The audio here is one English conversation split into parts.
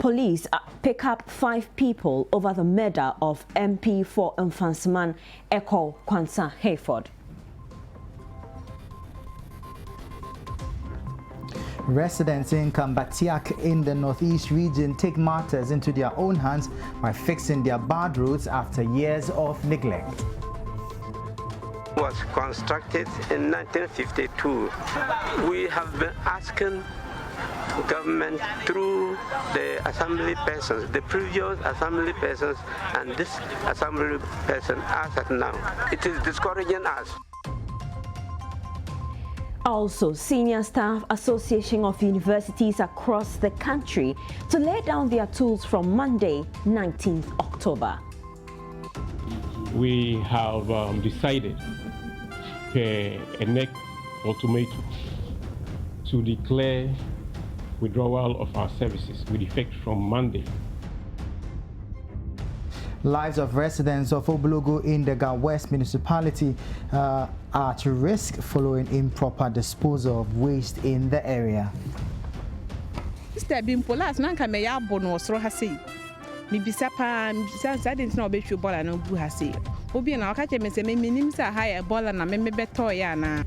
Police pick up 5 people over the murder of MP for Nsuaem Tarkwa Nsuaem. Residents in Kambatiak in the northeast region take matters into their own hands by fixing their bad roads after years of neglect. Was constructed in 1952. We have been asking government through the assembly persons, the previous assembly persons and this assembly person as at now. It is discouraging us. Also, Senior Staff Association of Universities across the country to lay down their tools from Monday, 19th October. We have decided a next ultimatum to declare withdrawal of our services with effect from Monday. Lives of residents of Oblogo in the Ga West municipality are at risk following improper disposal of waste in the area. Mr. Bimpolas nanka me ya bono osro hase. Mi bisa pa mi bisa sadin na obetwe bola na bu hase. Obi na waka che me se me minim sa ha ya bola na me beto ya na.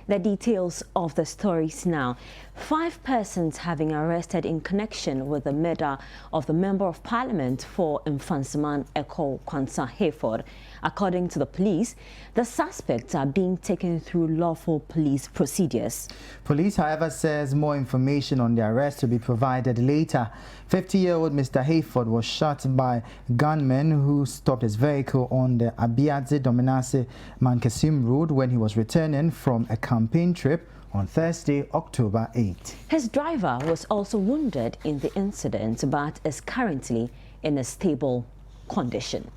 The details of the stories now. 5 persons have been arrested in connection with the murder of the Member of Parliament for Nsuaem Tarkwa Nsuaem. According to the police, the suspects are being taken through lawful police procedures. Police, however, says more information on the arrest will be provided later. 50-year-old Mr. Hayford was shot by gunmen who stopped his vehicle on the Abiadze Dominase Mankasim Road when he was returning from a campaign trip on Thursday, October 8. His driver was also wounded in the incident but is currently in a stable condition.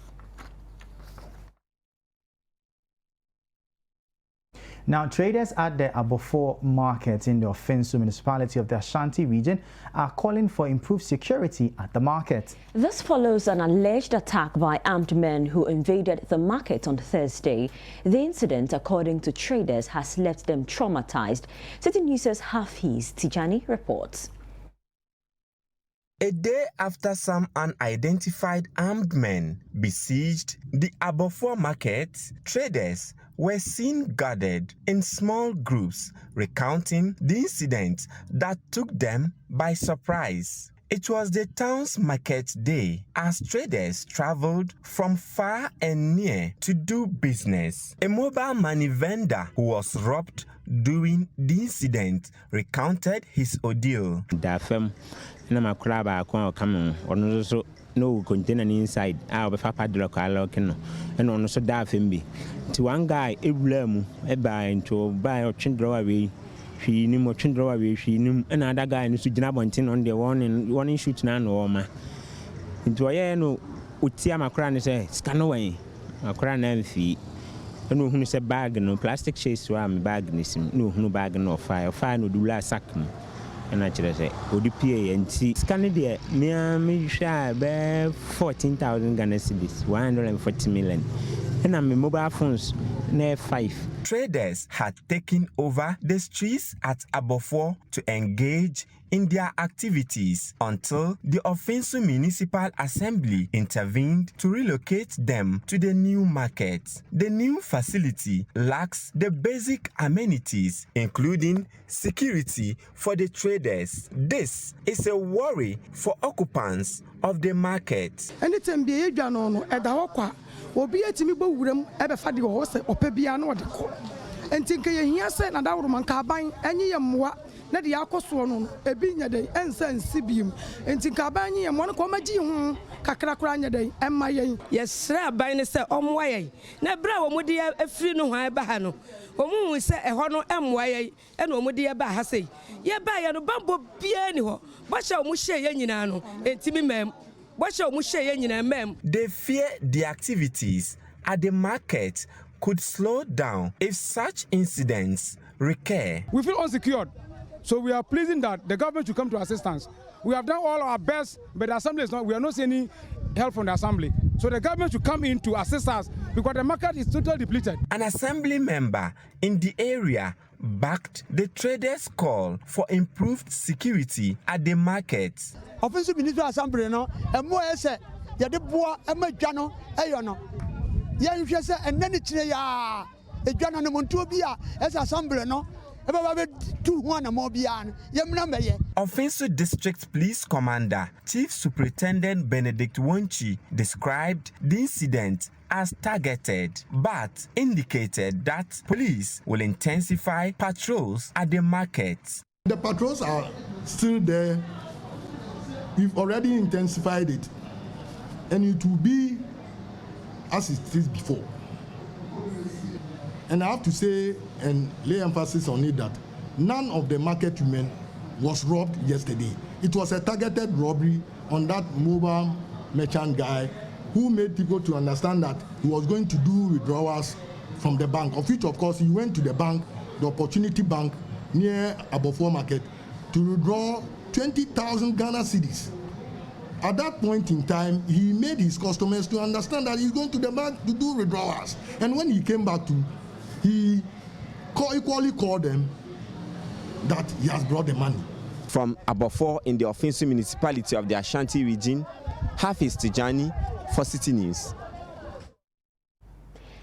Now, traders at the Abofor market in the Ofensu municipality of the Ashanti region are calling for improved security at the market. This follows an alleged attack by armed men who invaded the market on Thursday. The incident, according to traders, has left them traumatized. Citi News' Hafiz Tijani reports. A day after some unidentified armed men besieged the Abofor market, traders were seen gathered in small groups recounting the incident that took them by surprise. It was the town's market day as traders traveled from far and near to do business. A mobile money vendor who was robbed during the incident recounted his ordeal. No container inside. I'll be padlock and on so daffy. To one guy, a blame, a buy to buy or chin away. She knew what chin away. She knew another guy in the Sujinabontin on the one in shooting an warmer. Into a no, would see my crown say, scan away. A crown and fee. And no, who is a bag no plastic chase swam bag, no bag no fire no do last sack. And I say, ODPA and see Scandinavia, me share 14,000 Ghana cedis, 140 million. And I'm in mobile phones near 5. Traders had taken over the streets at Abofor to engage in their activities until the Ofensu Municipal Assembly intervened to relocate them to the new market. The new facility lacks the basic amenities, including security for the traders. This is a worry for occupants of the market. Anytime be no edawokwa obi etimi bo wuram ebefa de ho se opabia no de ko entinke ye hia se na dawro man ka ban enye yemwa na de yakoso no ebi nya de ensa nsibiem entinka ban nye yemwa no ko magi ho kakra kra nya de emma yen yesra ban ne se omwa yen na bra wo mudi afiri no ho eba ha no omu se eho no emwa yen e na omudi eba ha sei ye ba ye no bambo bia ni ho ba sha omu hye ye nyina no entimi mem. They fear the activities at the market could slow down if such incidents recur. We feel unsecured. So we are pleasing that the government should come to assistance. We have done all our best, but the assembly is not, we are not seeing any help from the assembly. So the government should come in to assist us because the market is totally depleted. An assembly member in the area backed the traders' call for improved security at the market. Offensive Minister Assembly no, and more say, ya de boa, and my jano, ayono. Yan say, and then it's ya, a jano no montubia, as assembly no. Offensive District Police Commander Chief Superintendent Benedict Wonchi described the incident as targeted, but indicated that police will intensify patrols at the market. The patrols are still there. We've already intensified it, and it will be as it is before. And I have to say and lay emphasis on it that none of the market women was robbed yesterday. It was a targeted robbery on that mobile merchant guy who made people to understand that he was going to do withdrawals from the bank, of which of course he went to the bank, the Opportunity Bank near Abofor Market, to withdraw 20,000 Ghana cedis. At that point in time, he made his customers to understand that he's going to the bank to do withdrawals. And when he came back he equally called them that he has brought the money. From Abofor in the offensive municipality of the Ashanti region, Hafiz Tijani for Citi News.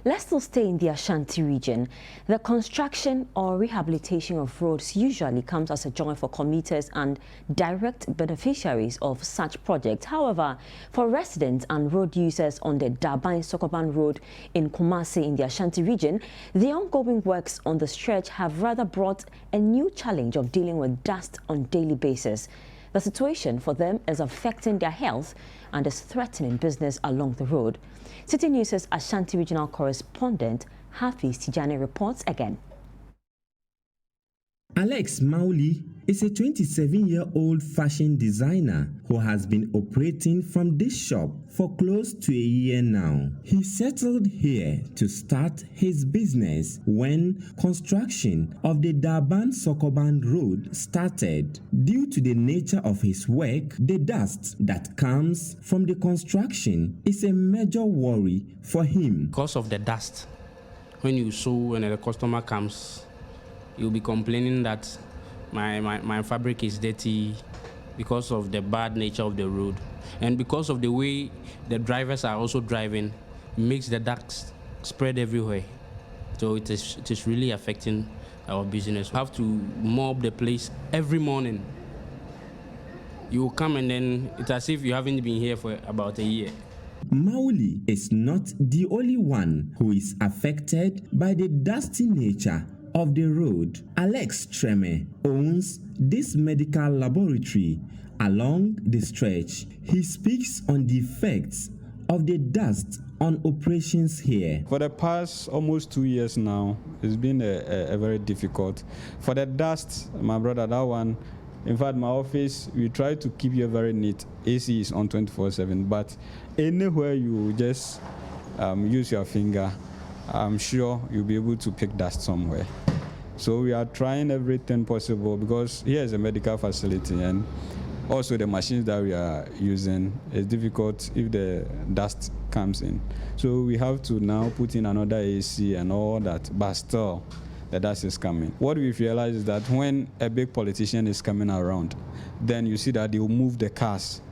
Let's still stay in the Ashanti region. The construction or rehabilitation of roads usually comes as a joy for commuters and direct beneficiaries of such projects. However, for residents and road users on the Daban-Sokoban Road in Kumasi in the Ashanti region, the ongoing works on the stretch have rather brought a new challenge of dealing with dust on a daily basis. The situation for them is affecting their health and is threatening business along the road. Citi News' Ashanti regional correspondent Hafiz Tijani reports again. Alex Mauli is a 27-year-old fashion designer who has been operating from this shop for close to a year now. He settled here to start his business when construction of the Daban-Sokoban Road started. Due to the nature of his work, the dust that comes from the construction is a major worry for him. Because of the dust, when you sew and the customer comes, you'll be complaining that my fabric is dirty because of the bad nature of the road. And because of the way the drivers are also driving, it makes the dust spread everywhere. So it is really affecting our business. We have to mop the place every morning. You will come and then it's as if you haven't been here for about a year. Mauli is not the only one who is affected by the dusty nature of the road. Alex Treme owns this medical laboratory along the stretch. He speaks on the effects of the dust on operations here. For the past almost 2 years now, it's been a very difficult. For the dust, my brother, that one, in fact, my office, we try to keep you very neat. AC is on 24/7, but anywhere you just use your finger, I'm sure you'll be able to pick dust somewhere. So we are trying everything possible because here is a medical facility and also the machines that we are using is difficult if the dust comes in. So we have to now put in another AC and all that, but still the dust is coming. What we've realized is that when a big politician is coming around, then you see that they will move the cars.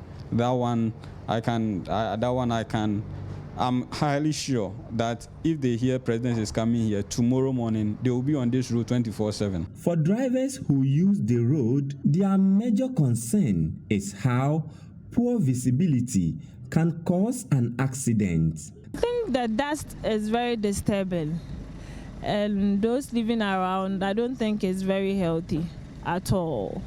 I'm highly sure that if they hear President is coming here tomorrow morning, they will be on this road 24/7. For drivers who use the road, their major concern is how poor visibility can cause an accident. I think the dust is very disturbing, and those living around, I don't think it's very healthy at all.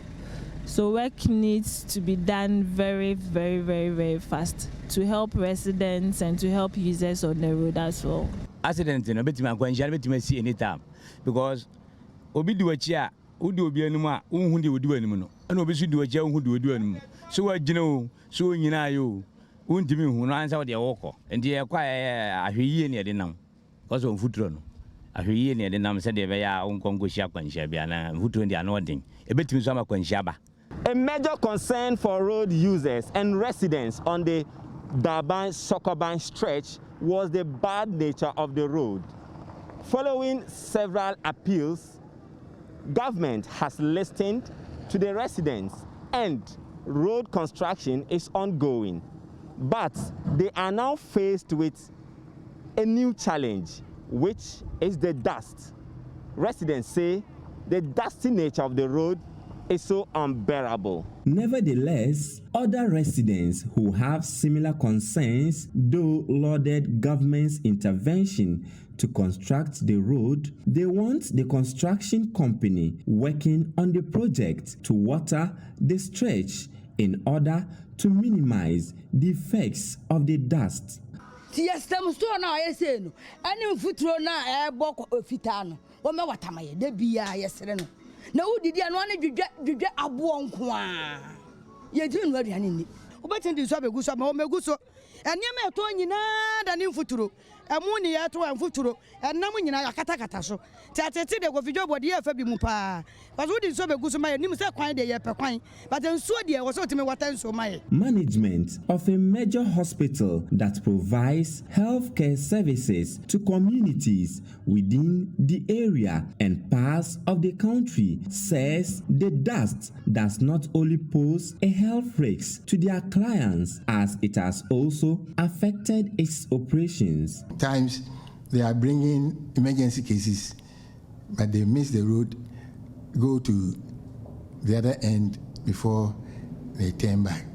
So work needs to be done very, very, very, very fast to help residents and to help users on the road as well. Accident, no bet me go see anytime because obi do achia, udi obi anuma, unhu de odi anum no. And obi so do achia unhu de odi anum. So wagina o, so nyina yo. Untimi hu no ansa wo de woko. And dey kwa ahweyi ne de nam. Because on futuro no. ahwe ne de nam se de be ya onkonko hia kwanhia bia na hutu ndi anodin ebetimi so ama kwanhia ba. A major concern for road users and residents on the Durban-Sokoban stretch was the bad nature of the road. Following several appeals, government has listened to the residents and road construction is ongoing. But they are now faced with a new challenge, which is the dust. Residents say the dusty nature of the road is so unbearable. Nevertheless, other residents who have similar concerns, though lauded government's intervention to construct the road, they want the construction company working on the project to water the stretch in order to minimize the effects of the dust. Yes, them store now, I say no. Any futuro na airbock fitano. What me what am I? They be yesterday. Na wo didi anu ane dwedwe abo nko ye tin no aduane ni wo betin di so abegu so ma wo megu so enema eto nyina da ni mfuturo emu ni ye to mfuturo enam nyina yakata so tatete de gofidwo bode ye fa bi mu pa because wo di so abegu so ma ye nim se kwan de ye pe kwan but ensuo de wo so timi wata nso ma ye. Management of a major hospital that provides healthcare services to communities within the area and parts of the country says the dust does not only pose a health risk to their clients as it has also affected its operations. Times they are bringing emergency cases, but they miss the road, go to the other end before they turn back.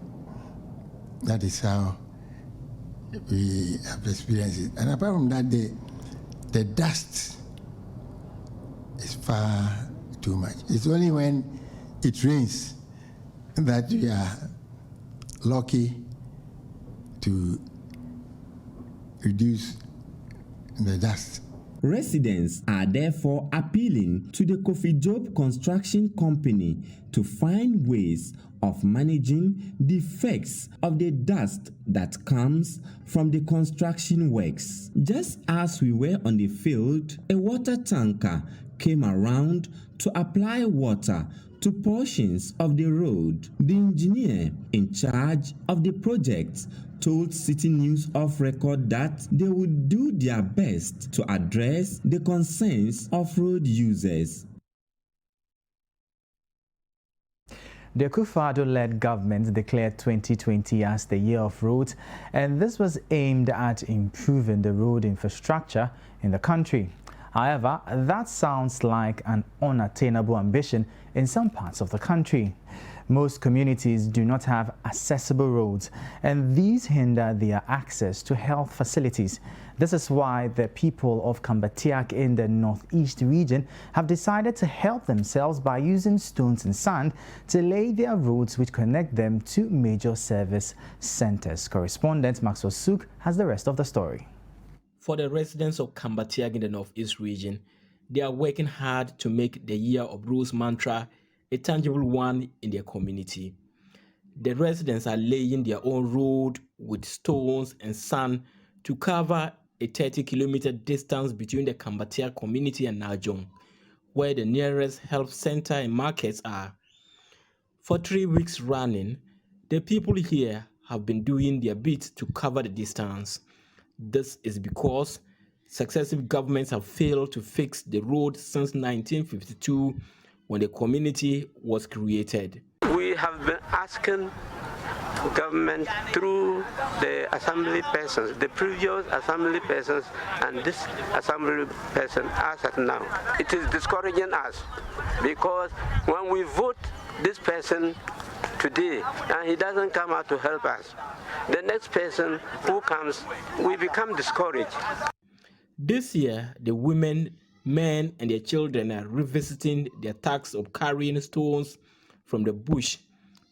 That is how we have experienced it. And apart from that, the dust is far too much. It's only when it rains that we are lucky to reduce the dust. Residents are therefore appealing to the Kofi Job Construction Company to find ways of managing the effects of the dust that comes from the construction works. Just as we were on the field, a water tanker came around to apply water to portions of the road. The engineer in charge of the project told Citi News off record that they would do their best to address the concerns of road users. The Akufo-Addo-led government declared 2020 as the year of roads, and this was aimed at improving the road infrastructure in the country. However, that sounds like an unattainable ambition in some parts of the country. Most communities do not have accessible roads, and these hinder their access to health facilities. This is why the people of Kambatiak in the northeast region have decided to help themselves by using stones and sand to lay their roads which connect them to major service centers. Correspondent Maxwell Suk has the rest of the story. For the residents of Kambatiak in the northeast region, they are working hard to make the Year of Roads mantra a tangible one in their community. The residents are laying their own road with stones and sand to cover a 30-kilometer distance between the Kambatiak community and Najong, where the nearest health center and markets are. For 3 weeks running, the people here have been doing their bit to cover the distance. This is because successive governments have failed to fix the road since 1952, when the community was created. We have been asking government through the assembly persons, the previous assembly persons and this assembly person as of now. It is discouraging us because when we vote this person today and he doesn't come out to help us, the next person who comes, we become discouraged. This year, the women, men and their children are revisiting their task of carrying stones from the bush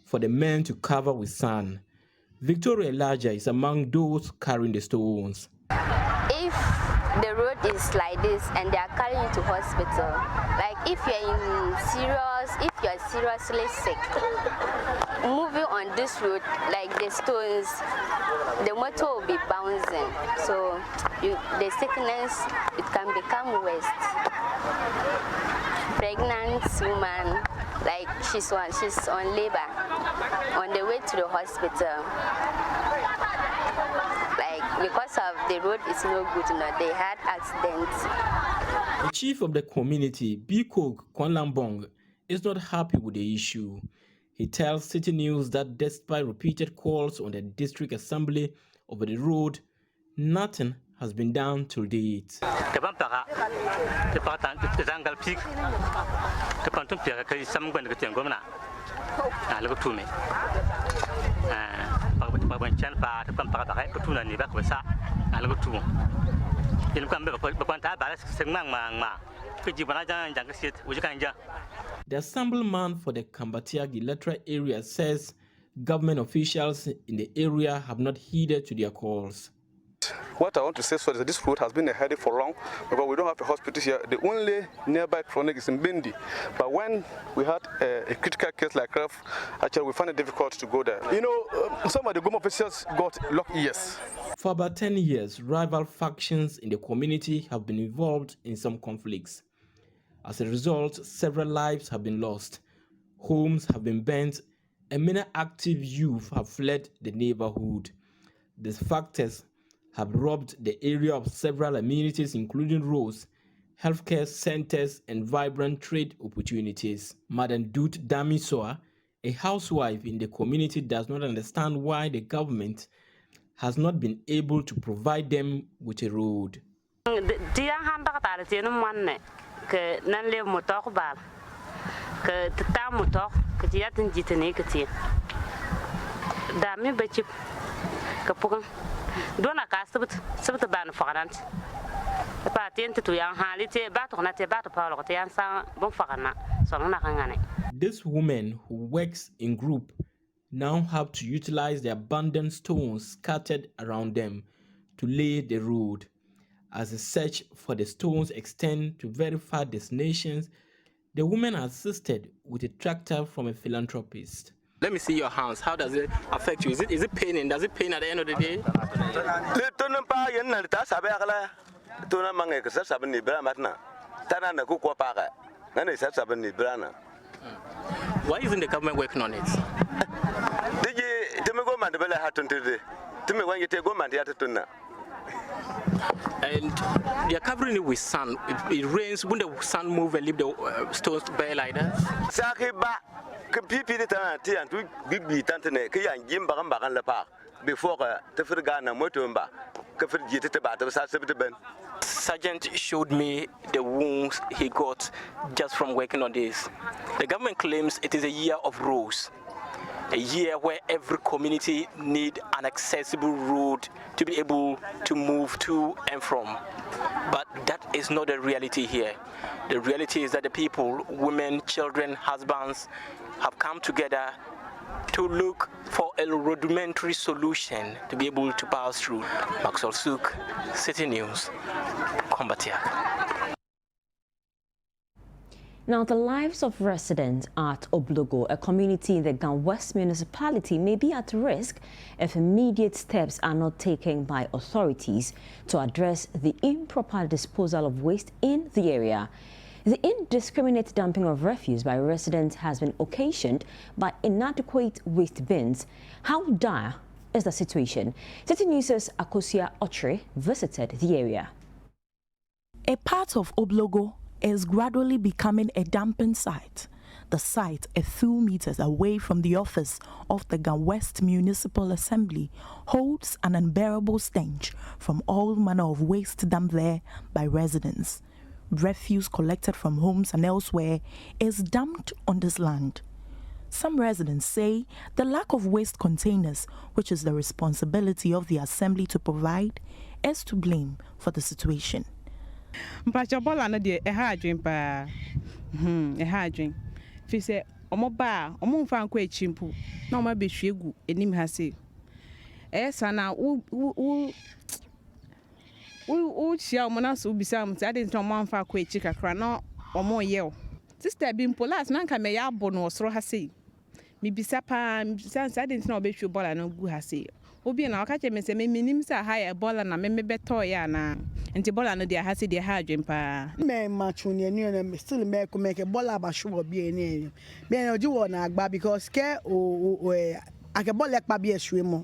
for the men to cover with sand. Victoria Elijah is among those carrying the stones. If the road is like this and they are carrying it to hospital, like if you're seriously sick, moving on this road, like the stones, the motor will be bouncing. So the sickness, it can become worse. Pregnant woman, like she's on labor, on the way to the hospital. Like because of the road is no good, they had accidents. The chief of the community, Bikok Kwanlambong, is not happy with the issue. He tells Citi News that despite repeated calls on the district assembly over the road, nothing has been done to date. The assemblyman for the Kambatiagi electoral area says government officials in the area have not heeded to their calls. What I want to say is that this road has been a headache for long because we don't have a hospital here. The only nearby clinic is in Bindi. But when we had a critical case like that, actually we found it difficult to go there. You know, some of the government officials got locked ears. For about 10 years, rival factions in the community have been involved in some conflicts. As a result, several lives have been lost, homes have been burnt, and many active youth have fled the neighborhood. These factors have robbed the area of several amenities, including roads, healthcare centers, and vibrant trade opportunities. Madam Dut Damisoa, a housewife in the community, does not understand why the government has not been able to provide them with a road. This woman who works in group now have to utilize the abandoned stones scattered around them to lay the road. As the search for the stones extend to very far destinations, the woman assisted with a tractor from a philanthropist. Let me see your hands. How does it affect you? Is it paining? Does it pain at the end of the day? Why isn't the government working on it? And they're covering it with sand. It rains. Wouldn't the sand move and leave the stones bare like that? Sergeant showed me the wounds he got just from working on this. The government claims it is a year of roads, a year where every community needs an accessible road to be able to move to and from. But that is not the reality here. The reality is that the people, women, children, husbands, have come together to look for a rudimentary solution to be able to pass through. Maxwell Sook, Citi News, Kambatiagi. Now, the lives of residents at Oblogo, a community in the Gan West municipality, may be at risk if immediate steps are not taken by authorities to address the improper disposal of waste in the area. The indiscriminate dumping of refuse by residents has been occasioned by inadequate waste bins. How dire is the situation? Citi News' Akosia Ochre visited the area. A part of Oblogo is gradually becoming a dumping site. The site, a few meters away from the office of the Gan West Municipal Assembly, holds an unbearable stench from all manner of waste dumped there by residents. Refuse collected from homes and elsewhere is dumped on this land. Some residents say the lack of waste containers, which is the responsibility of the assembly to provide, is to blame for the situation. Mpachabola na de eha adwen pa. Eha adwen. Fi se omo ba, omo mfa nko echimpu. Na omo behwe gu enim ha se. Esa na chia omo na so bisa am ade nto omo mfa ko echi kakra na omo ye o. Sister being polas, Nanka may ya bon or throw her say. Me be sapa, sans I didn't know about you ball and no good has say. Obi and I'll catch him and say, Mims are higher ball and I may be toyana. And the ball and the has the hard jumper. May match on your new still make a ball about sure be a name. May I do one agba because care or I can ball like baby a swimmer.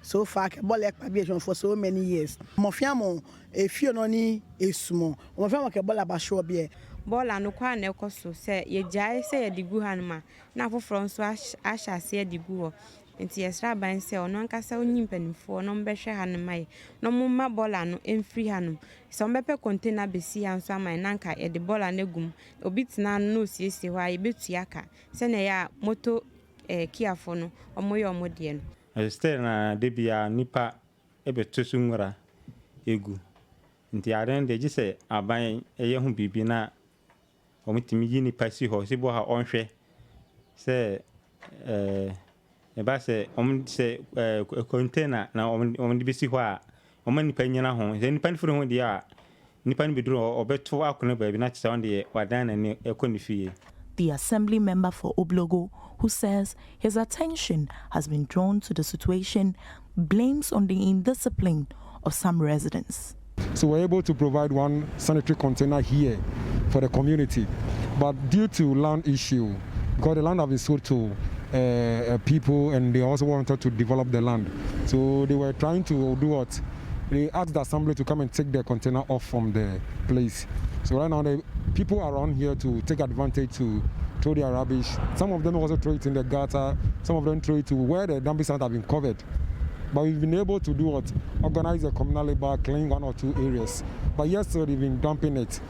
So far, I can ball like baby for so many years. Mofiamo, a few noni is small. Mofiamo can ball about sure be. Ball and no quan no cost say ye jai say the good hanma. Now for France, I shall say the good. And yes, Rabbi say, or non cassa nimpen for non beshe han mai. No mumma bola no free hanum. Some bepe container be see and so my nanka at the bola negum. Obits nan no see why bit yaka. Sene ya moto kiafono or moyo modian. Still na debia nipa ebe tosungura egu. Nti aren de gise aban eye hu bibi na omitimi yini pasi ho sibo ha onhwe se eba se se container na di bisi ho a nipa nyina ho se nipa nfuru ho dia a nipa ni beduru obeto akona ba bi na tse on de wadan na ne ekoni fie. The assembly member for Oblogo, who says his attention has been drawn to the situation, blames on the indiscipline of some residents. So we're able to provide one sanitary container here for the community. But due to land issue, because the land has been sold to people and they also wanted to develop the land. So they were trying to do what? They asked the assembly to come and take their container off from the place. So right now the people around here to take advantage to throw their rubbish. Some of them also throw it in the gutter. Some of them throw it to where the dumping sites have been covered. But we've been able to do what? Organize a communal labor, clean 1 or 2 areas. But yesterday they've been dumping it.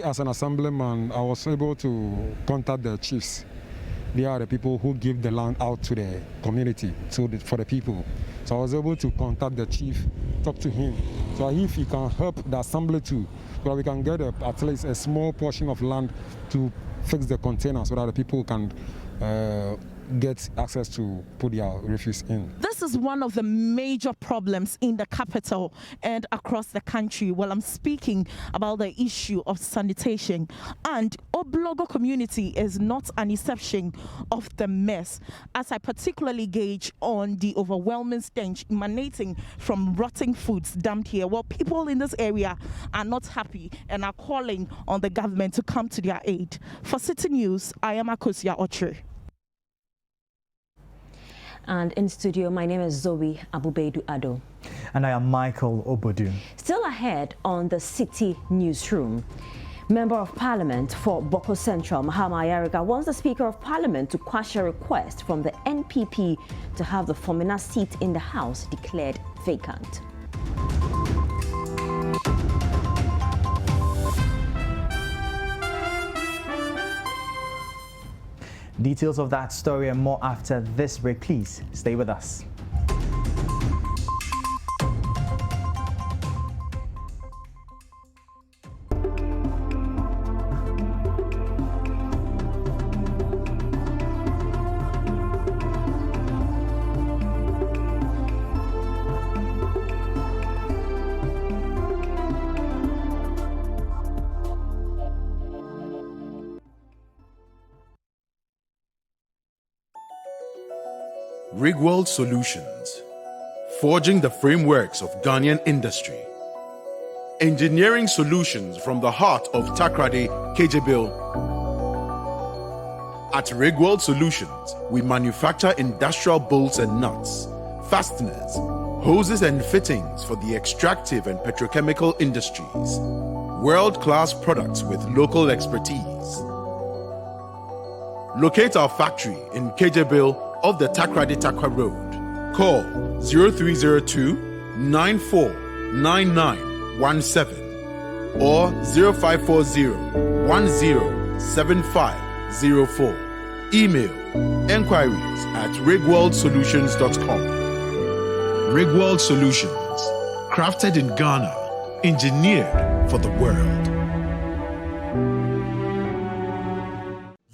As an assemblyman, I was able to contact the chiefs. They are the people who give the land out to the community, for the people. So I was able to contact the chief, talk to him. So if he can help the assembly too, so that we can get at least a small portion of land to fix the container so that the people can get access to put their refuse in. This is one of the major problems in the capital and across the country. Well, I'm speaking about the issue of sanitation, and Oblogo community is not an exception of the mess, as I particularly gauge on the overwhelming stench emanating from rotting foods dumped here. Well, people in this area are not happy and are calling on the government to come to their aid. For Citi News, I am Akosia Otre. And in studio, my name is Zoe Abubedu Ado. And I am Michael Obodu. Still ahead on the Citi Newsroom. Member of Parliament for Boko Central, Mahama Ayariga, wants the Speaker of Parliament to quash a request from the NPP to have the Fomina seat in the House declared vacant. Details of that story and more after this break. Please stay with us. Rigworld Solutions, forging the frameworks of Ghanaian industry. Engineering solutions from the heart of Takrade, Kejebil. At Rigworld Solutions, we manufacture industrial bolts and nuts, fasteners, hoses and fittings for the extractive and petrochemical industries. World-class products with local expertise. Locate our factory in Kejebil of the Takrade Takwa Road. Call 0302 949917 or 0540 107504. Email enquiries at rigworldsolutions.com. Rigworld Solutions, crafted in Ghana, engineered for the world.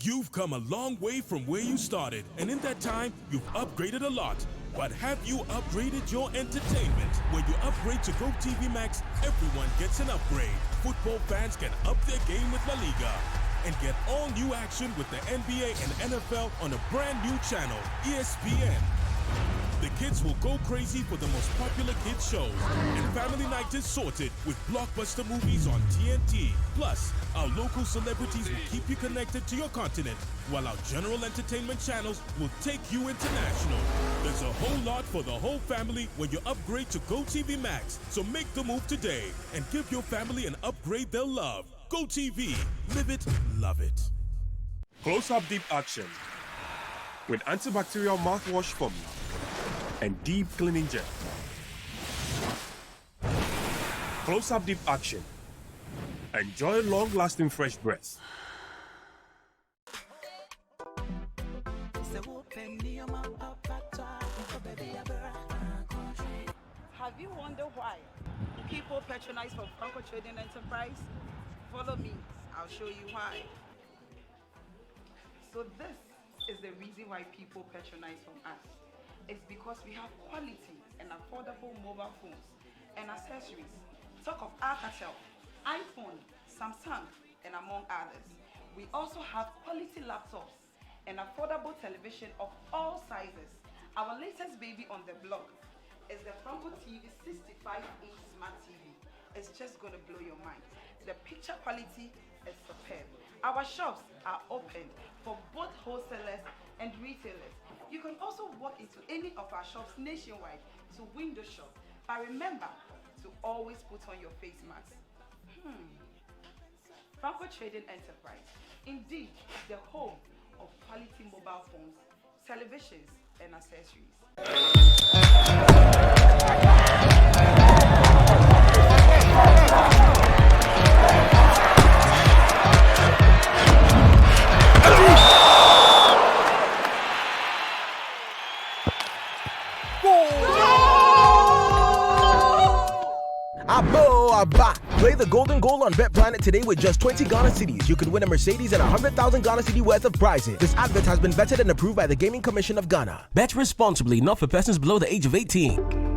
You've come a long way from where you started, and in that time, you've upgraded a lot. But have you upgraded your entertainment? When you upgrade to GoTV Max, everyone gets an upgrade. Football fans can up their game with La Liga. and get all new action with the NBA and NFL on a brand new channel, ESPN. The kids will go crazy for the most popular kids shows, and family night is sorted with blockbuster movies on TNT. Plus, our local celebrities will keep you connected to your continent, while our general entertainment channels will take you international. There's a whole lot for the whole family when you upgrade to GoTV Max, so make the move today and give your family an upgrade they'll love. GoTV, live it, love it. Close-up deep action with antibacterial mouthwash formula and deep cleaning gel. Close-up deep action. Enjoy long-lasting fresh breath. Have you wondered why people patronize from Tarkwa Trading Enterprise? Follow me, I'll show you why. So this is the reason why people patronize from us. It's because we have quality and affordable mobile phones and accessories. Talk of Alcatel, iPhone, Samsung, and among others. We also have quality laptops and affordable television of all sizes. Our latest baby on the block is the Franco TV 65-inch Smart TV. It's just going to blow your mind. The picture quality is superb. Our shops are open for both wholesalers and retailers. You can also walk into any of our shops nationwide to window shop. But remember to always put on your face mask. Tarkwa Trading Enterprise, indeed the home of quality mobile phones, televisions, and accessories. Play the golden goal on Bet Planet today with just 20 Ghana cedis. You could win a Mercedes and 100,000 Ghana cedi worth of prizes. This advert has been vetted and approved by the Gaming Commission of Ghana. Bet responsibly, not for persons below the age of 18.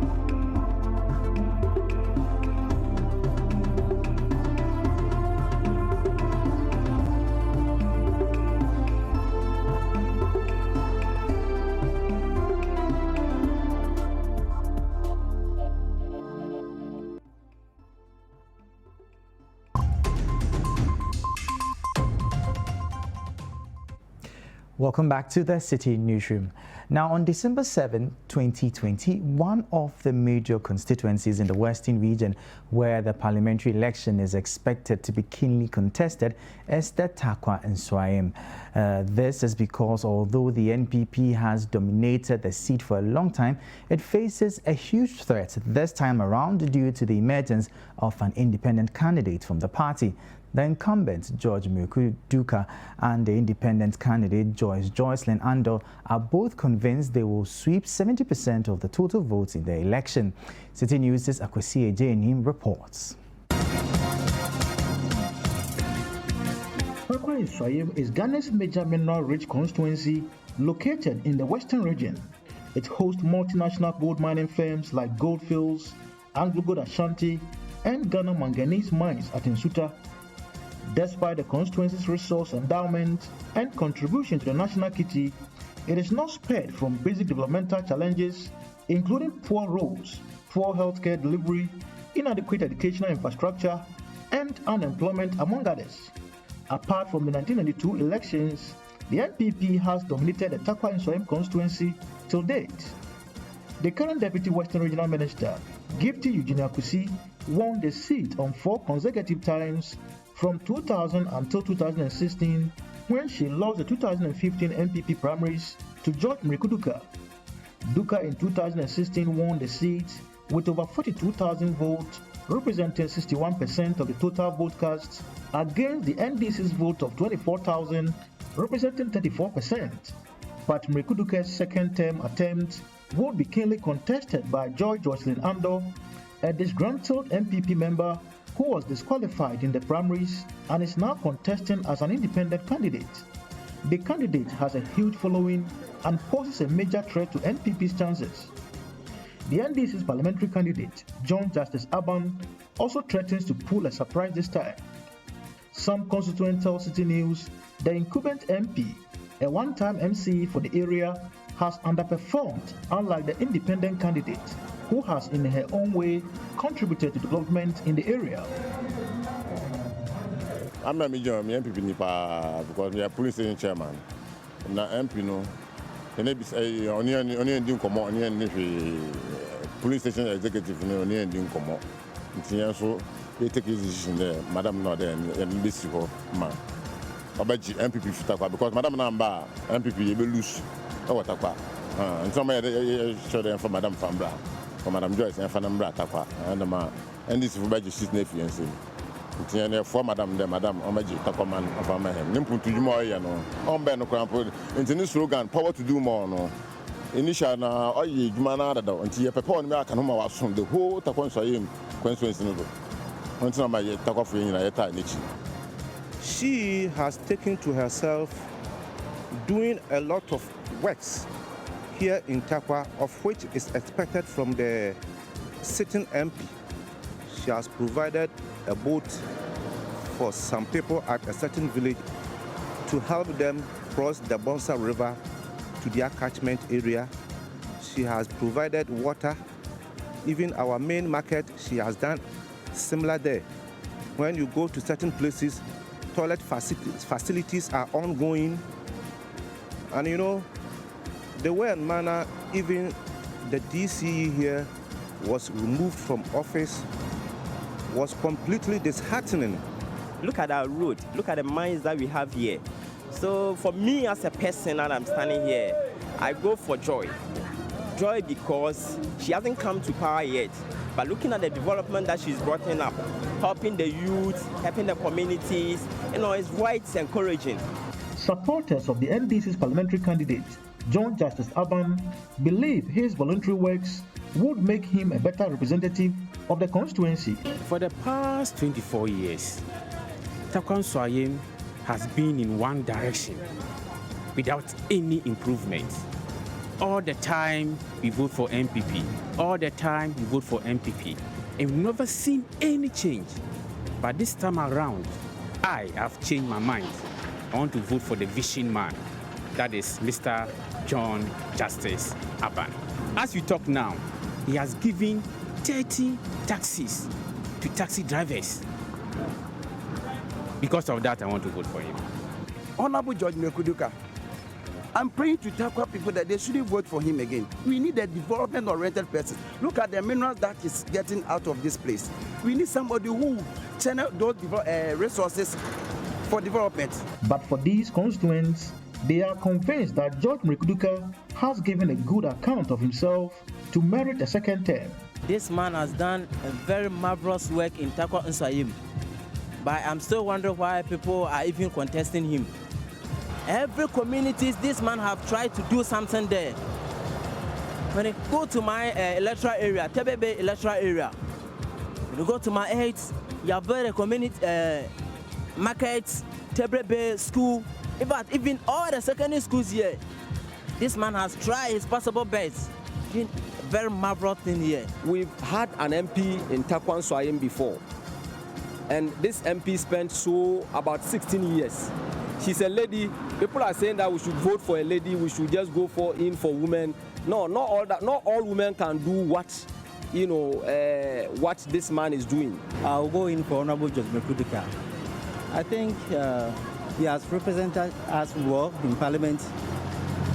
Welcome back to the Citi Newsroom. Now, on December 7, 2020, one of the major constituencies in the Western region where the parliamentary election is expected to be keenly contested is the Tarkwa Nsuaem. This is because although the NPP has dominated the seat for a long time, it faces a huge threat this time around due to the emergence of an independent candidate from the party. The incumbent, George Mrekuduka, and the independent candidate, Joycelyn Ando, are both convinced they will sweep 70% of the total votes in the election. Citi News' Akwasi Ejenim reports. Tarkwa Nsuaem is Ghana's major mineral-rich constituency located in the western region. It hosts multinational gold mining firms like Goldfields, Anglo Gold Ashanti, and Ghana Manganese Mines at Nsuta. Despite the constituency's resource endowment and contribution to the national Citi, it is not spared from basic developmental challenges, including poor roads, poor healthcare delivery, inadequate educational infrastructure, and unemployment, among others. Apart from the 1992 elections, the NPP has dominated the Tarkwa Nsuaem constituency till date. The current Deputy Western Regional Minister, Gifty Eugenia Kusi, won the seat on 4 consecutive times from 2000 until 2016, when she lost the 2015 NPP primaries to George Mrekuduka. Duka in 2016 won the seat with over 42,000 votes, representing 61% of the total vote cast, against the NDC's vote of 24,000, representing 34%. But Mrekuduka's second-term attempt would be keenly contested by Joycelyn Ando, a disgruntled NPP member who was disqualified in the primaries and is now contesting as an independent candidate. The candidate has a huge following and poses a major threat to NPP's chances. The NDC's parliamentary candidate, John Justice Aban, also threatens to pull a surprise this time. Some constituents tell Citi News the incumbent MP, a one-time MC for the area, has underperformed, unlike the independent candidate, who has in her own way contributed to development in the area. I'm not MPP because we are police station chairman. Now MP no, the name is only doing commo, only police station executive only doing commo. So they take his decision there, Madam not there, and this is man. About MPP Futakwa because Madam Namba MPP will lose. Oh, Takwa. And somebody show them for Madam Fambra, for Madam Joyce and Fanambra Takwa, and this is for Majesty's nephew. For Madam, the Madam Omaji Takoman of Amahem. Nimpu to Jumoyano, on Ben Crampo, into this slogan, power to do more. No. Initial now, oh, ye, Manada, until your papa and Makanoma was from the whole Tarkwa Nsuaem constituency. Until my Takoff in a tiny. She has taken to herself doing a lot of works here in Tarkwa, of which is expected from the sitting MP. She has provided a boat for some people at a certain village to help them cross the Bonsa River to their catchment area. She has provided water. Even our main market, she has done similar there. When you go to certain places, toilet facilities are ongoing. And you know, the way and manner, even the DCE here was removed from office, was completely disheartening. Look at our road, look at the mines that we have here. So for me as a person that I'm standing here, I go for joy. Joy because she hasn't come to power yet, but looking at the development that she's brought up, helping the youth, helping the communities, you know, it's quite encouraging. Supporters of the NDC's parliamentary candidate, John Justice Aban, believe his voluntary works would make him a better representative of the constituency. For the past 24 years, Tarkwa Nsuaem has been in one direction without any improvement. All the time we vote for MPP, all the time we vote for MPP, and we've never seen any change. But this time around, I have changed my mind. I want to vote for the vision man, that is Mr. John Justice Aban. As we talk now, he has given 30 taxis to taxi drivers. Because of that, I want to vote for him. Honorable George Mekuduka, I'm praying to Tarkwa people that they shouldn't vote for him again. We need a development-oriented person. Look at the minerals that is getting out of this place. We need somebody who channel those resources for development. But for these constituents, they are convinced that George Mekuduka has given a good account of himself to merit a second term. This man has done a very marvelous work in Tarkwa Nsuaem, but I'm still wondering why people are even contesting him. Every community, this man have tried to do something there. When I go to my electoral area, Tebebe electoral area, when you go to my aids, you have very community markets, Tebebe school, but even all the secondary schools here, this man has tried his possible best. Very marvelous thing here. We've had an MP in Tarkwa Nsuaem before, and this MP spent about 16 years. She's a lady. People are saying that we should vote for a lady. We should just go for women. No, not all that. Not all women can do what, what this man is doing. I'll go in for Honorable Judge Mekuduka. I think he has represented us well in Parliament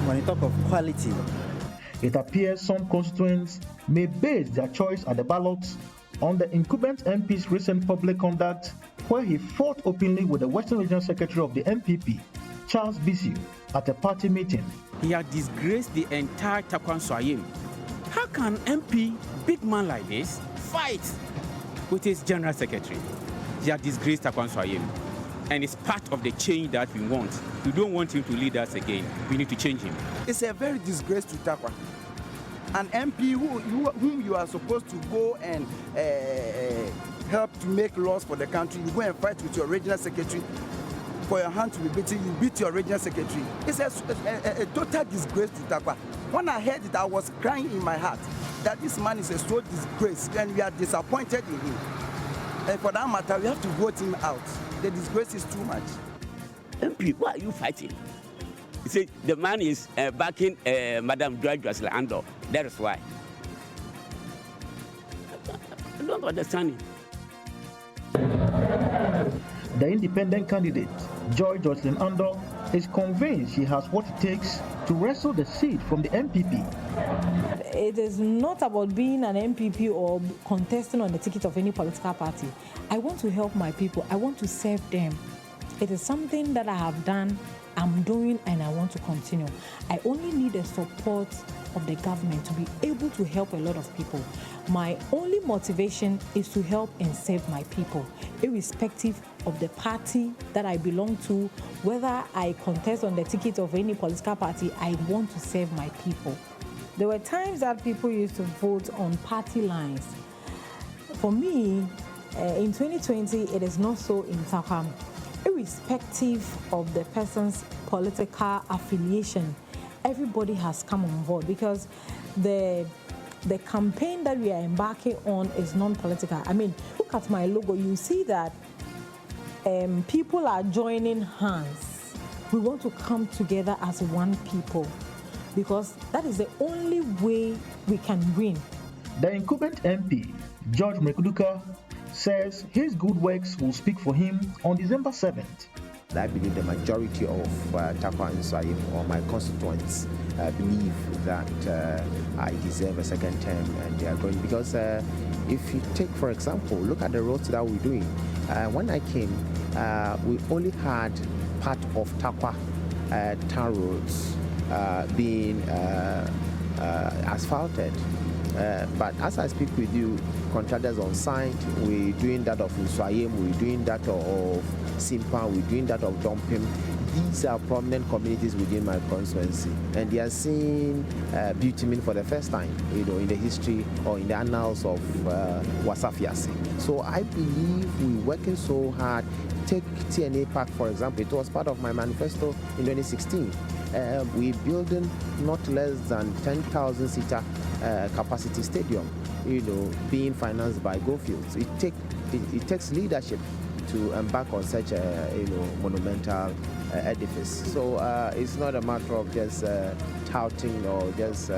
when you talk of quality. It appears some constituents may base their choice at the ballots on the incumbent MP's recent public conduct, where he fought openly with the Western Regional Secretary of the MPP, Charles Bisiu, at a party meeting. He had disgraced the entire Tarkwa Nsuaem. How can MP, big man like this, fight with his General Secretary? He had disgraced Tarkwa Nsuaem, and it's part of the change that we want. We don't want him to lead us again. We need to change him. It's a very disgrace to Tarkwa. An MP whom you are supposed to go and help to make laws for the country, you go and fight with your regional secretary for your hand to be beaten, you beat your regional secretary. It's a total disgrace to Tarkwa. When I heard it, I was crying in my heart that this man is a disgrace and we are disappointed in him. And for that matter, we have to vote him out. The disgrace is too much. MP, why are you fighting? You see, the man is backing Madam Joy Ando. That is why. I don't understand it. The independent candidate, Joy Jocelyn Ando, is convinced she has what it takes to wrestle the seat from the MPP. It is not about being an MPP or contesting on the ticket of any political party. I want to help my people. I want to serve them. It is something that I have done, I'm doing, and I want to continue. I only need the support of the government to be able to help a lot of people. My only motivation is to help and serve my people, irrespective of the party that I belong to. Whether I contest on the ticket of any political party, I want to serve my people. There were times that people used to vote on party lines. For me, in 2020, it is not so in Tarkwa. Irrespective of the person's political affiliation, everybody has come on board because the campaign that we are embarking on is non-political. I mean, look at my logo, you see that people are joining hands. We want to come together as one people because that is the only way we can win. The incumbent MP, George Mrekuduka, says his good works will speak for him on December 7th. I believe the majority of Tarkwa Nsuaem or my constituents believe that I deserve a second term, and they are going because if you take, for example, look at the roads that we're doing. When I came, we only had part of Tarkwa town roads being asphalted. But as I speak with you, contractors on site, we're doing that of Nsuaem, we're doing that of Simpa, we're doing that of Dompim. These are prominent communities within my constituency, and they are seeing bitumen for the first time, in the history or in the annals of Wasafiasi. So I believe we're working so hard. Take TNA Park, for example. It was part of my manifesto in 2016. We're building not less than 10,000 seater capacity stadium, being financed by Goldfields. It takes leadership to embark on such a monumental edifice. So it's not a matter of just touting or just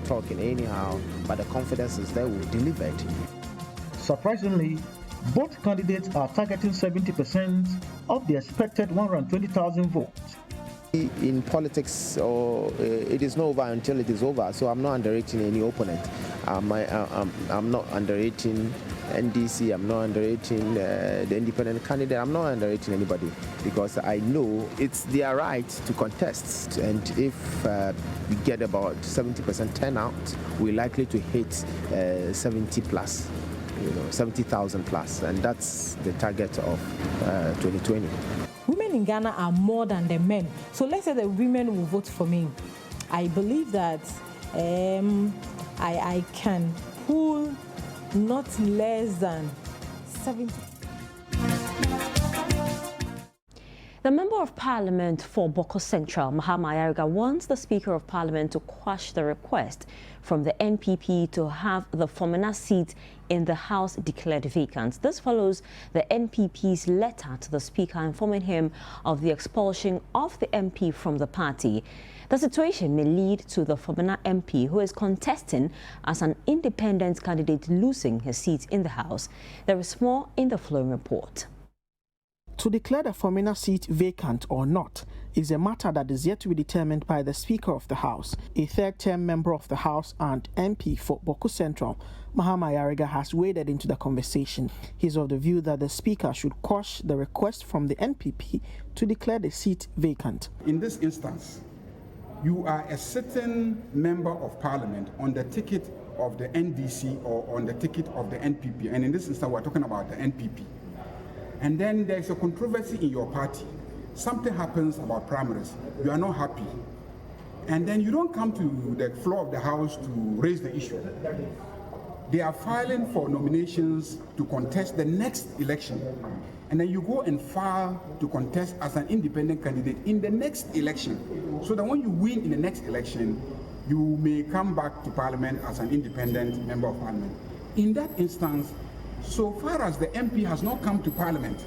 talking anyhow, but the confidence is there, we deliver it. Surprisingly, both candidates are targeting 70% of the expected 120,000 votes. In politics, it is not over until it is over, so I'm not underrating any opponent. I'm not underrating NDC, I'm not underrating the independent candidate, I'm not underrating anybody because I know it's their right to contest, and if we get about 70% turnout, we're likely to hit 70 plus, 70,000 plus, and that's the target of 2020. Women in Ghana are more than the men. So let's say the women will vote for me. I believe that I can pull not less than 70. The Member of Parliament for Boko Central, Mahama Ayariga, wants the Speaker of Parliament to quash the request from the NPP to have the Fomena seat in the House declared vacant. This follows the NPP's letter to the Speaker informing him of the expulsion of the MP from the party. The situation may lead to the Fomena MP, who is contesting as an independent candidate, losing his seat in the House. There is more in the following report. To declare the Fomena seat vacant or not is a matter that is yet to be determined by the Speaker of the House. A third-term member of the House and MP for Boko Central, Mahama Ayariga, has waded into the conversation. He is of the view that the Speaker should quash the request from the NPP to declare the seat vacant. In this instance, you are a sitting member of Parliament on the ticket of the NDC or on the ticket of the NPP, and in this instance we're talking about the NPP. And then there's a controversy in your party. Something happens about primaries. You are not happy. And then you don't come to the floor of the House to raise the issue. They are filing for nominations to contest the next election. And then you go and file to contest as an independent candidate in the next election. So that when you win in the next election, you may come back to Parliament as an independent member of Parliament. In that instance, so far as the MP has not come to Parliament,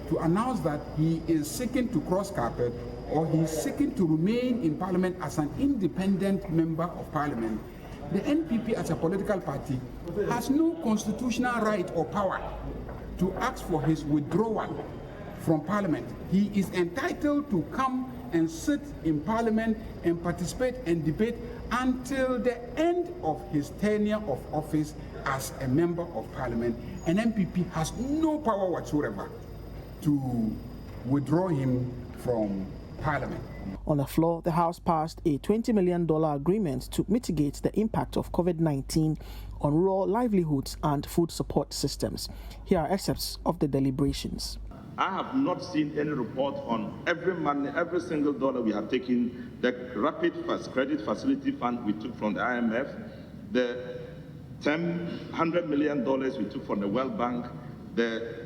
to announce that he is seeking to cross carpet or he is seeking to remain in Parliament as an independent member of Parliament, the NPP as a political party has no constitutional right or power to ask for his withdrawal from Parliament. He is entitled to come and sit in Parliament and participate and debate until the end of his tenure of office as a member of Parliament. An MPP has no power whatsoever to withdraw him from Parliament. On the floor, the House passed a $20 million agreement to mitigate the impact of COVID-19 on rural livelihoods and food support systems. Here are excerpts of the deliberations. I have not seen any report on every money, every single dollar we have taken, the rapid credit facility fund we took from the IMF, the $100 million we took from the World Bank, the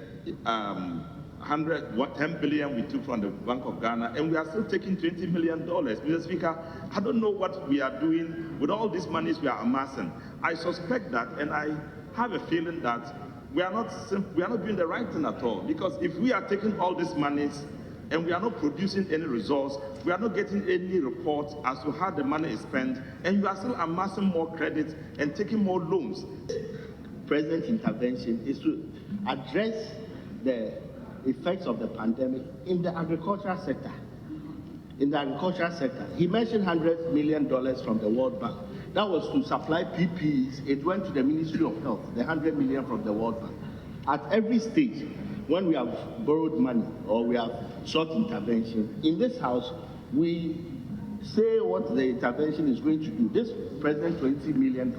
10 billion we took from the Bank of Ghana, and we are still taking $20 million. Mr. Speaker, I don't know what we are doing with all these monies we are amassing. I suspect that, and I have a feeling that we are not doing the right thing at all, because if we are taking all these monies and we are not producing any results, we are not getting any report as to how the money is spent, and we are still amassing more credit and taking more loans. President's intervention is to address the effects of the pandemic in the agricultural sector. In the agricultural sector, he mentioned $100 million from the World Bank. That was to supply PPEs. It went to the Ministry of Health, the $100 million from the World Bank. At every stage, when we have borrowed money or we have sought intervention, in this House, we say what the intervention is going to do. This present $20 million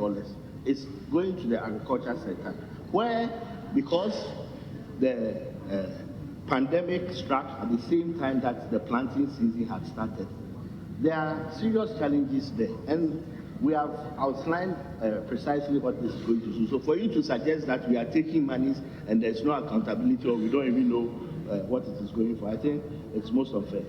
is going to the agricultural sector, where, because the pandemic struck at the same time that the planting season had started, there are serious challenges there. And we have outlined precisely what this is going to do. So for you to suggest that we are taking monies and there's no accountability or we don't even know what it is going for, I think it's most unfair.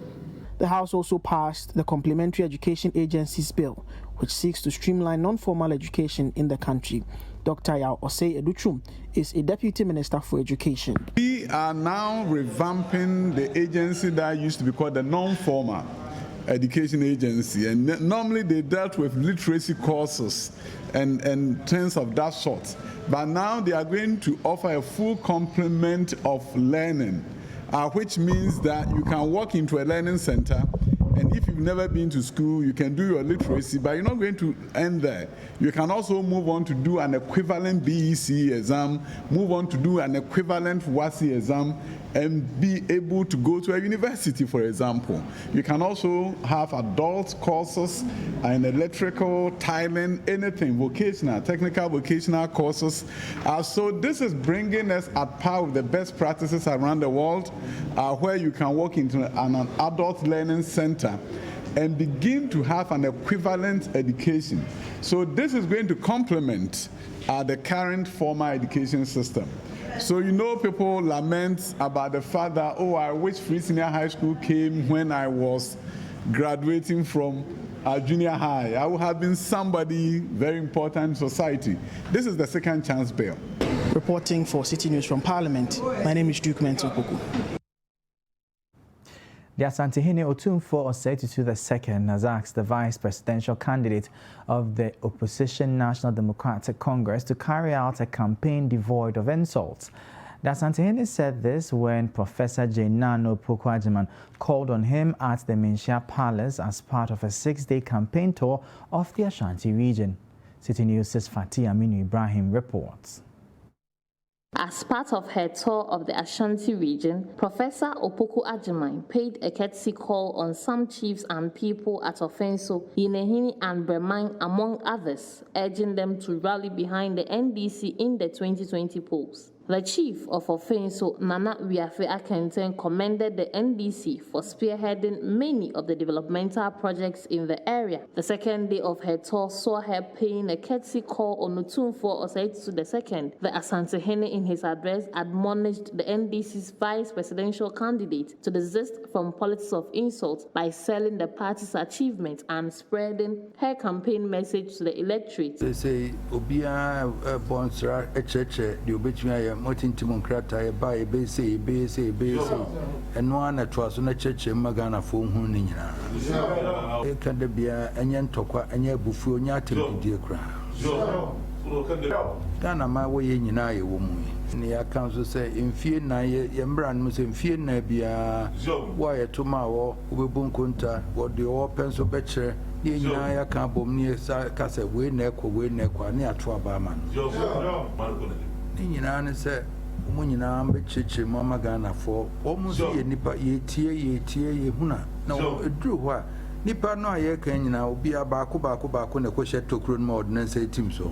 The House also passed the Complementary Education Agencies Bill, which seeks to streamline non-formal education in the country. Dr. Yao Osei Educhum is a Deputy Minister for Education. We are now revamping the agency that used to be called the non-formal education agency, and normally they dealt with literacy courses and things of that sort, but now they are going to offer a full complement of learning, which means that you can walk into a learning center, and if you've never been to school, you can do your literacy, but you're not going to end there. You can also move on to do an equivalent BEC exam, move on to do an equivalent WASI exam, and be able to go to a university, for example. You can also have adult courses in electrical, tiling, anything, vocational, technical vocational courses. So this is bringing us at par with the best practices around the world, where you can walk into an adult learning center and begin to have an equivalent education. So this is going to complement the current formal education system. So you know, people lament about the fact that, oh, I wish Free Senior High School came when I was graduating from junior high. I would have been somebody very important in society. This is the second chance bill. Reporting for Citi News from Parliament, my name is Duke Mentopoku. The Asantehene Otumfuo Osei Tutu II has asked the vice presidential candidate of the opposition National Democratic Congress to carry out a campaign devoid of insults. The Asantehene said this when Professor Nana Opoku-Agyeman called on him at the Menchia Palace as part of a 6-day campaign tour of the Ashanti region. Citi News' Fatih Aminu Ibrahim reports. As part of her tour of the Ashanti region, Professor Opoku-Agyeman paid a courtesy call on some chiefs and people at Ofenso, Yinehini and Bremang, among others, urging them to rally behind the NDC in the 2020 polls. The chief of Ofenso, Nana Wiafe Akenten, commended the NDC for spearheading many of the developmental projects in the area. The second day of her tour saw her paying a courtesy call on Otumfuo Osei Tutu II. The Asantehene in his address admonished the NDC's vice presidential candidate to desist from politics of insult by selling the party's achievements and spreading her campaign message to the electorate. They say, Obia Bonsra, etc., the obituary motintimon crata by base, and one at was on a church in Magana for Hunina. Can there be any tokwa and your buffonia to dear crown? Ghana, my way in your woman. The council say, in fear, Yambran must in fear, Nebia, why tomorrow, Ubun Kunta, what the all pencil betcher, the Naya Campo near Casa, way neck, near Twabaman. Nina said, when you now bet Mamma Ghana for almost a nipper ye tear ye huna. No, it drew what. Nipa no aye kan na obi abako na kwehye tokro no ordinance say team so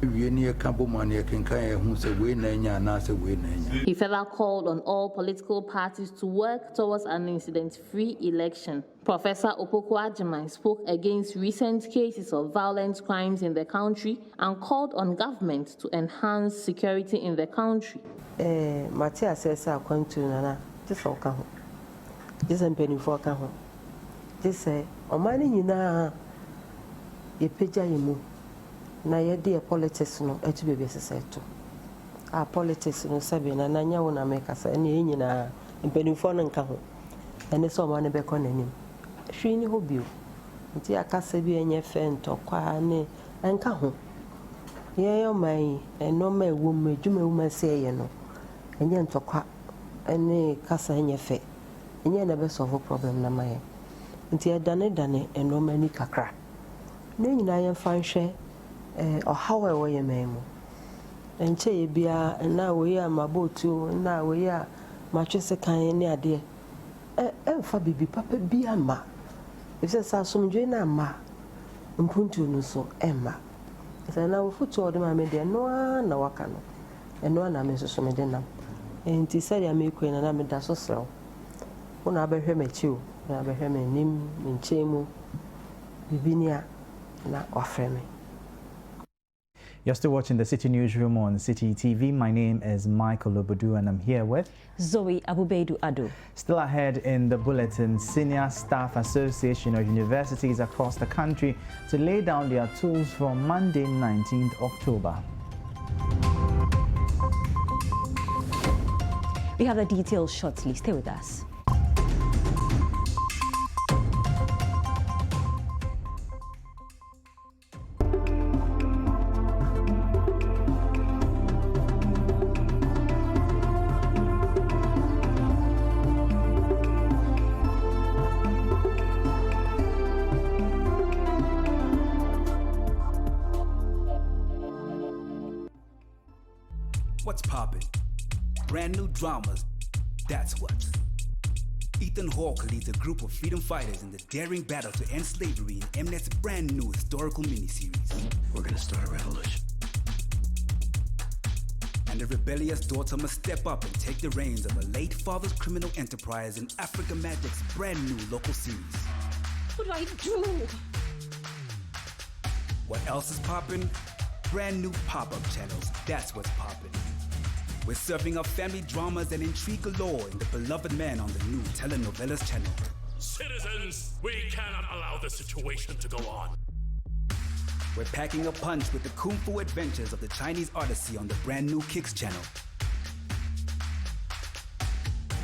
we ne ka bomane ye kan hu se we na nya na se we na nya. He further called on all political parties to work towards an incident-free election. Professor Opoku Agyemang spoke against recent cases of violent crimes in the country and called on government to enhance security in the country. Matia says akwantu nana just oka ho. Just empenifo oka ho. They say, Omani Yina, ye peja yimu, na ye dear politics no, et baby said to. Our politics no sabin, and Nanya wona make us any yina, and penifon and caho, and the someone a becon in him. She knew who you. Tia Cassabi and ye fent or quane and caho. Ye, oh my, and no may woman, you may woman say, you know, and yen to quack, and nay cassa in your face, and ye never solve a problem, na my. Nti dane eno mani kakra ne nyina ye fanhwe ohawe wo ye memu enche ye bia na we ya mabotu na we ya matwese kan ne ade emfa bibi papa bia ma ifse sa somdwe na ma mpuntu no so emma se na wo futu ode ma me de no na waka no eno na me so me de nam enti se ya me kwena na me da so srew wo na abehwe machiu na behwe me nim nchemu bibinia na ofreme. You're still watching the City Newsroom on Citi TV. My name is Michael Obodu and I'm here with Zoe Abubedu Ado. Still ahead in the bulletin, Senior Staff Association of Universities across the country to lay down their tools from Monday 19th October. We have the details shortly. Stay with us. What's poppin'? Brand new dramas, that's what. Ethan Hawke leads a group of freedom fighters in the daring battle to end slavery in Mnet's brand new historical miniseries. We're gonna start a revolution. And the rebellious daughter must step up and take the reins of her late father's criminal enterprise in Africa Magic's brand new local series. What do I do? What else is poppin'? Brand new pop-up channels, that's what's poppin'. We're serving up family dramas and intrigue galore in The Beloved Man on the new telenovelas channel. Citizens, we cannot allow this situation to go on. We're packing a punch with the kung fu adventures of the Chinese Odyssey on the brand new Kicks channel.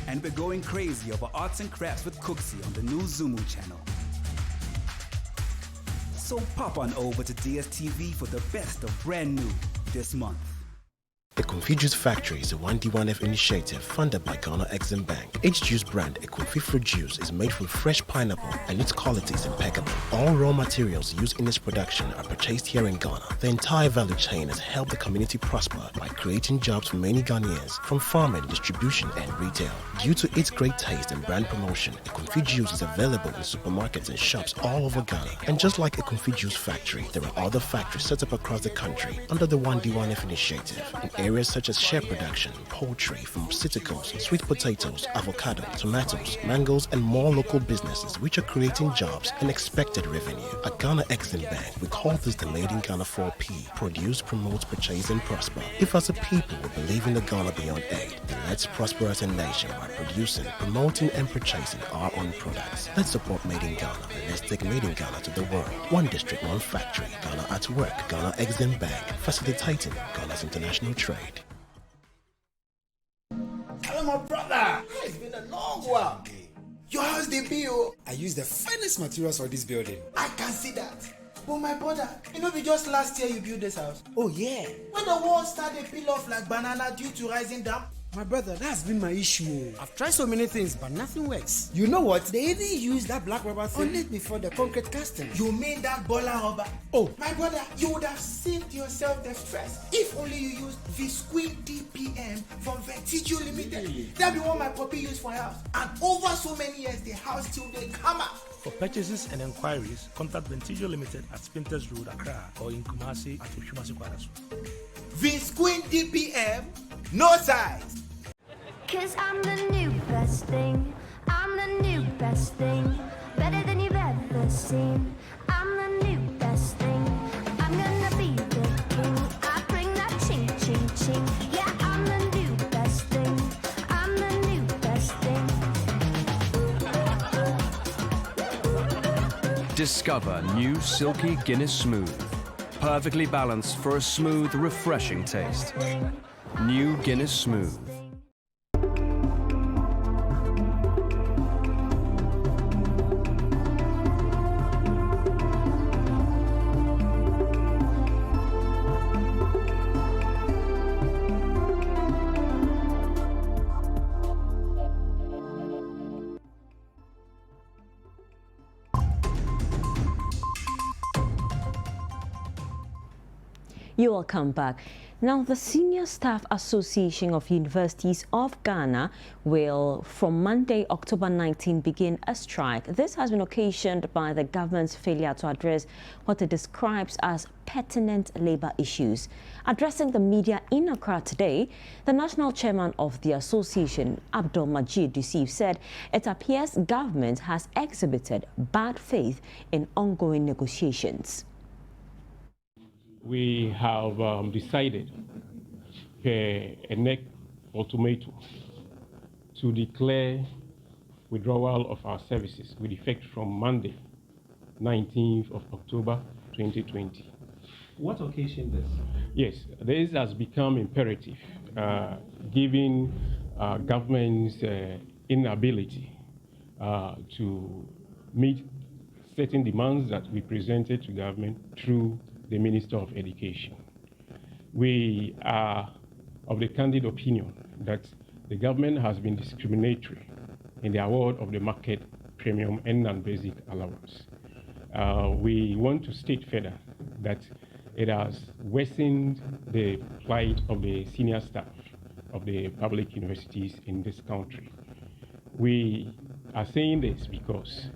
And we're going crazy over arts and crafts with Cooksy on the new Zumu channel. So pop on over to DSTV for the best of brand new this month. The Confused Factory is a 1D1F initiative funded by Ghana Exim Bank. Each juice brand, a Confused fruit juice, is made from fresh pineapple and its quality is impeccable. All raw materials used in its production are purchased here in Ghana. The entire value chain has helped the community prosper by creating jobs for many Ghanaians, from farming, distribution, and retail. Due to its great taste and brand promotion, a Confused juice is available in supermarkets and shops all over Ghana. And just like a Confused juice factory, there are other factories set up across the country under the 1D1F initiative in areas such as shea production, poultry, pharmaceuticals, sweet potatoes, avocado, tomatoes, mangoes, and more local businesses which are creating jobs and expected revenue. At Ghana Exim Bank, we call this the Made in Ghana 4P. Produce, promote, purchase, and prosper. If as a people we believe in the Ghana beyond aid, then let's prosper as a nation by producing, promoting, and purchasing our own products. Let's support Made in Ghana and let's take Made in Ghana to the world. One district, one factory. Ghana at work. Ghana Exim Bank, facilitating Ghana's international trade. Wow. Your house they build. I use the finest materials for this building. I can see that. But my brother, you know, just last year you built this house. Oh yeah. When the walls started to peel off like banana due to rising damp. My brother, that's been my issue. I've tried so many things, but nothing works. You know what? They even use that black rubber thing on it before the concrete casting. You mean that baller rubber? Oh, my brother, you would have saved yourself the stress if only you used Visqueen DPM from Vertigio Limited. Really? That be what my puppy used for house. And over so many years, the house till they come up. For purchases and enquiries, contact Ventigio Limited at Spinters Road, Accra, or in Kumasi at Oshumasi Kwarasu. Visqueen DPM, no size. Cause I'm the new best thing. I'm the new best thing. Better than you've ever seen. I'm the new best thing. I'm gonna be the king. I bring that ching ching ching. Yeah, I'm the new best thing. I'm the new best thing. Discover new Silky Guinness Smooth. Perfectly balanced for a smooth, refreshing taste. New Guinness Smooth. You will come back. Now, the Senior Staff Association of Universities of Ghana will, from Monday, October 19, begin a strike. This has been occasioned by the government's failure to address what it describes as pertinent labor issues. Addressing the media in Accra today, the national chairman of the association, Abdul Majid Yusuf, said it appears government has exhibited bad faith in ongoing negotiations. We have decided a neck ultimatum to declare withdrawal of our services with effect from Monday, 19th of October 2020. What occasioned this? Yes, this has become imperative, given government's inability to meet certain demands that we presented to government through the Minister of Education. We are of the candid opinion that the government has been discriminatory in the award of the market premium and non-basic allowance. We want to state further that it has worsened the plight of the senior staff of the public universities in this country. We are saying this because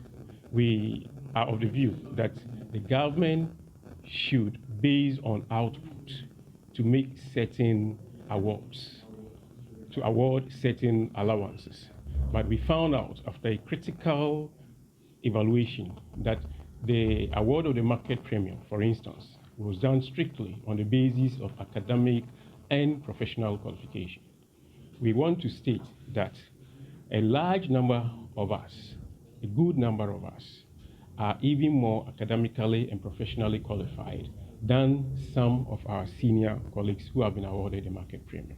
we are of the view that the government should, based on output, to make certain awards, to award certain allowances. But we found out after a critical evaluation that the award of the market premium, for instance, was done strictly on the basis of academic and professional qualification. We want to state that a large number of us, a good number of us, are even more academically and professionally qualified than some of our senior colleagues who have been awarded the market premium.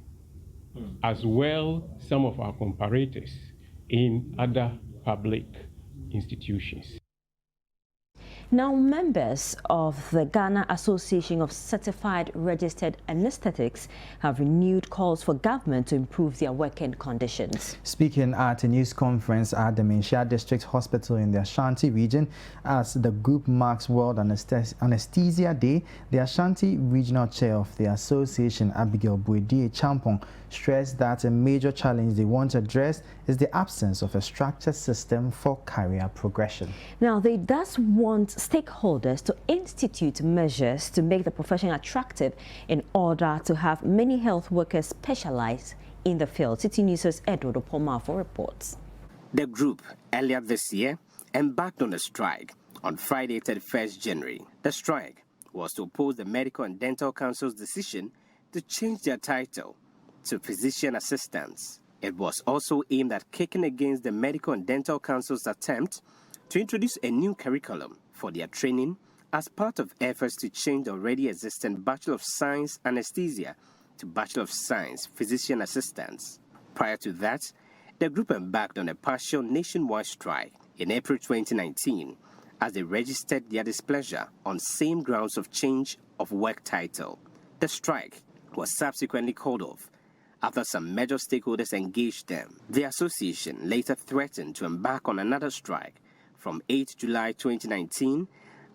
As well, some of our comparators in other public institutions. Now, members of the Ghana Association of Certified Registered Anesthetics have renewed calls for government to improve their working conditions. Speaking at a news conference at the Menchia District Hospital in the Ashanti region, as the group marks World Anesthesia Day, the Ashanti Regional Chair of the association, Abigail Boedie Champong, stressed that a major challenge they want to address is the absence of a structured system for career progression. Now, they thus want stakeholders to institute measures to make the profession attractive in order to have many health workers specialize in the field. Citi News' Edward Opomafo reports. The group, earlier this year, embarked on a strike on Friday, 31st January. The strike was to oppose the Medical and Dental Council's decision to change their title to physician assistants. It was also aimed at kicking against the Medical and Dental Council's attempt to introduce a new curriculum for their training as part of efforts to change the already existing Bachelor of Science Anesthesia to Bachelor of Science Physician Assistants. Prior to that, the group embarked on a partial nationwide strike in April 2019 as they registered their displeasure on same grounds of change of work title. The strike was subsequently called off after some major stakeholders engaged them. The association later threatened to embark on another strike from 8 July 2019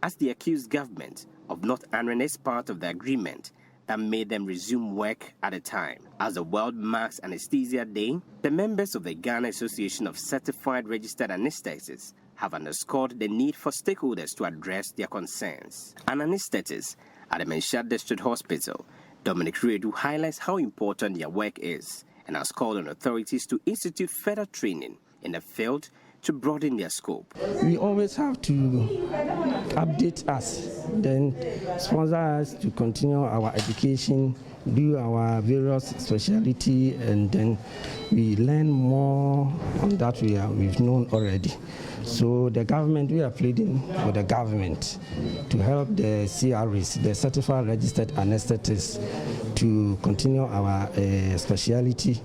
as they accused government of not honoring its part of the agreement that made them resume work at a time. As the world marks Anesthesia Day, the members of the Ghana Association of Certified Registered Anesthetists have underscored the need for stakeholders to address their concerns. An anesthetist at the Mensha District Hospital, Dominic Redu, highlights how important their work is and has called on authorities to institute further training in the field to broaden their scope. We always have to update us, then sponsor us to continue our education, do our various specialty, and then we learn more on that we've known already. So the government, we are pleading with the government to help the CREs, the Certified Registered Anesthetists, to continue our specialty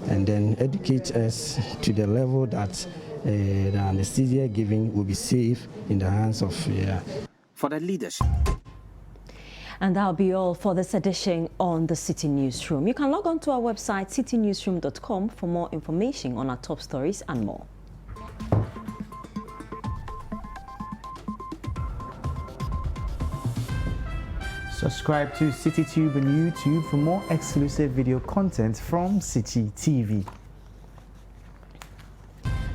and then educate us to the level that the anesthesia giving will be safe in the hands of for the leadership. And that'll be all for this edition on the Citi Newsroom. You can log on to our website citinewsroom.com for more information on our top stories and more. Subscribe to CityTube on YouTube for more exclusive video content from Citi TV.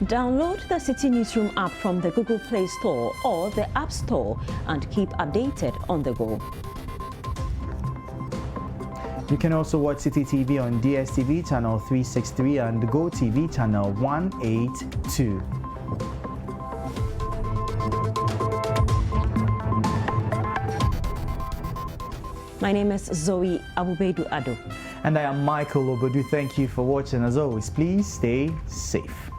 Download the Citi Newsroom app from the Google Play Store or the App Store and keep updated on the go. You can also watch Citi TV on DSTV channel 363 and GoTV channel 182. My name is Zoe Abubedu Ado. And I am Michael Obodu. Thank you for watching. As always, please stay safe.